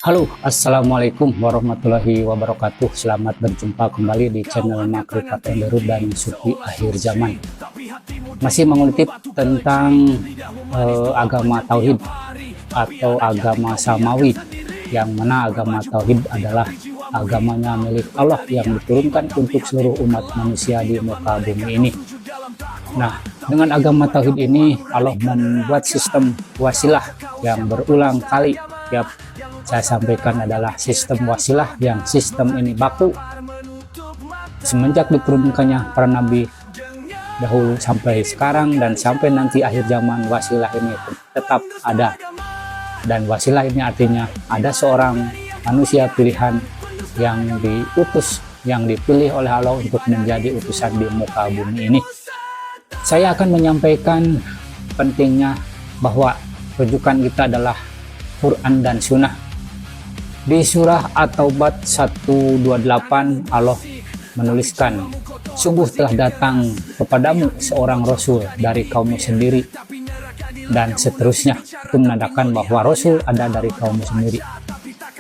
Halo, Assalamualaikum warahmatullahi wabarakatuh. Selamat berjumpa kembali di channel Makrifat Underwood dan Sufi Akhir Zaman. Masih mengutip tentang agama Tauhid atau agama Samawi, yang mana agama Tauhid adalah agamanya milik Allah yang diturunkan untuk seluruh umat manusia di muka bumi ini. Nah, dengan agama Tauhid ini Allah membuat sistem wasilah yang berulang kali saya sampaikan adalah sistem wasilah yang sistem ini baku semenjak diturunkannya para nabi dahulu sampai sekarang dan sampai nanti akhir zaman. Wasilah ini tetap ada, dan wasilah ini artinya ada seorang manusia pilihan yang diutus, yang dipilih oleh Allah untuk menjadi utusan di muka bumi ini. Saya akan menyampaikan pentingnya bahwa rujukan kita adalah Quran dan Sunnah. Di surah At-Taubah 128 Allah menuliskan, sungguh telah datang kepadamu seorang rasul dari kaummu sendiri, dan seterusnya. Itu menandakan bahwa rasul ada dari kaummu sendiri.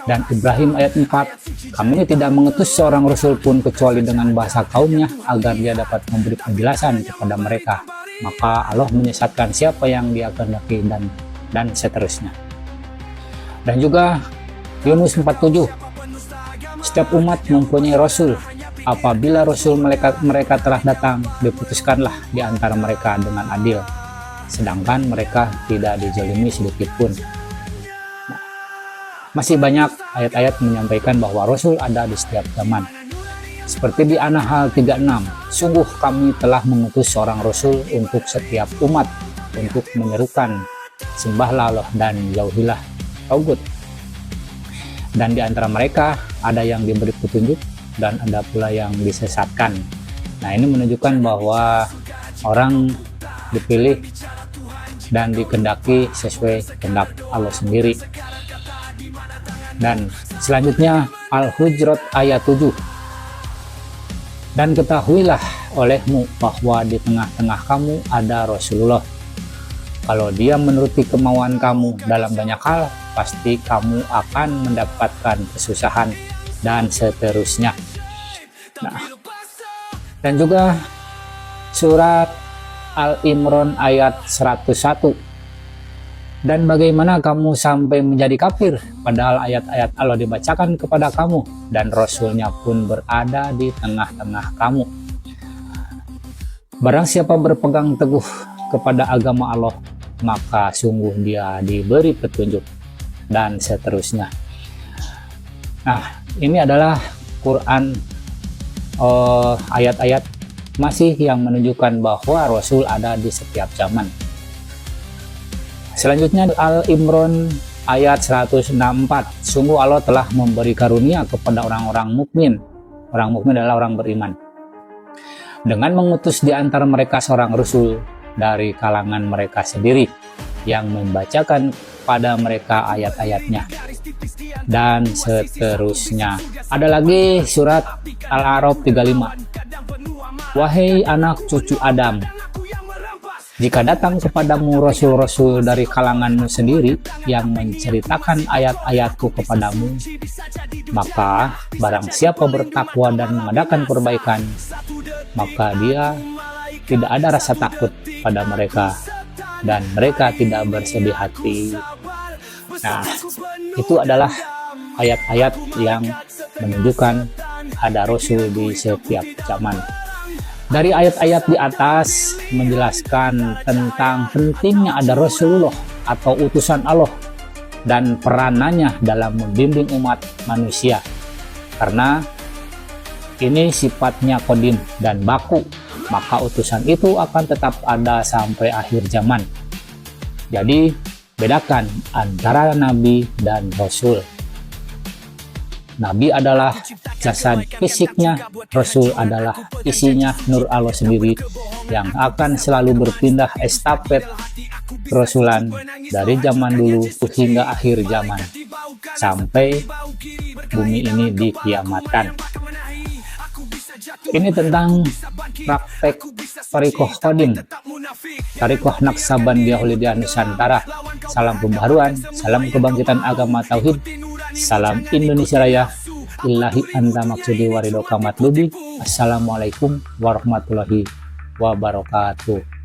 Dan Ibrahim ayat 4, kami tidak mengutus seorang rasul pun kecuali dengan bahasa kaumnya agar dia dapat memberi penjelasan kepada mereka. Maka Allah menyesatkan siapa yang dia kehendaki, dan seterusnya. Dan juga Yunus 47, setiap umat mempunyai rasul. Apabila rasul mereka telah datang, diputuskanlah di antara mereka dengan adil, sedangkan mereka tidak dizalimi sedikit pun. Nah, masih banyak ayat-ayat menyampaikan bahwa rasul ada di setiap zaman. Seperti di An-Nahl 36, sungguh kami telah mengutus seorang rasul untuk setiap umat untuk menyerukan sembahlah Allah dan jauhilah tauhid. Dan di antara mereka ada yang diberi petunjuk dan ada pula yang disesatkan. Nah, ini menunjukkan bahwa orang dipilih dan dikehendaki sesuai kehendak Allah sendiri. Dan selanjutnya Al-Hujurat ayat 7. Dan ketahuilah olehmu bahwa di tengah-tengah kamu ada Rasulullah. Kalau dia menuruti kemauan kamu dalam banyak hal, pasti kamu akan mendapatkan kesusahan, dan seterusnya. Nah, dan juga surat Al-Imran ayat 101. Dan bagaimana kamu sampai menjadi kafir, padahal ayat-ayat Allah dibacakan kepada kamu, dan Rasulnya pun berada di tengah-tengah kamu. Barang siapa berpegang teguh kepada agama Allah, maka sungguh dia diberi petunjuk, dan seterusnya. Nah, ini adalah Quran, ayat-ayat masih yang menunjukkan bahwa Rasul ada di setiap zaman. Selanjutnya Al-Imran ayat 164, sungguh Allah telah memberi karunia kepada orang-orang mukmin. Orang mukmin adalah orang beriman, dengan mengutus di antara mereka seorang Rasul dari kalangan mereka sendiri yang membacakan pada mereka ayat-ayatnya, dan seterusnya. Ada lagi surat Al-A'raf 35, wahai anak cucu Adam, jika datang kepadamu rasul-rasul dari kalanganmu sendiri yang menceritakan ayat-ayatku kepadamu, maka barang siapa bertakwa dan mengadakan perbaikan, maka dia tidak ada rasa takut pada mereka, dan mereka tidak bersedih hati. Nah, itu adalah ayat-ayat yang menunjukkan ada Rasul di setiap zaman. Dari ayat-ayat di atas menjelaskan tentang pentingnya ada Rasulullah atau utusan Allah dan peranannya dalam membimbing umat manusia, karena ini sifatnya qadim dan baku, maka utusan itu akan tetap ada sampai akhir zaman. Jadi bedakan antara nabi dan rasul. Nabi adalah jasad fisiknya, rasul adalah isinya nur Allah sendiri yang akan selalu berpindah estafet kerasulan dari zaman dulu hingga akhir zaman sampai bumi ini dikiamatkan. Ini tentang praktek Thariqah Qadim, Thariqah Naqsabandiyah Nusantara. Salam pembaharuan, salam kebangkitan agama Tauhid, Salam Indonesia Raya. Illahi anta maksudi warido kamat lubi. Assalamualaikum warahmatullahi wabarakatuh.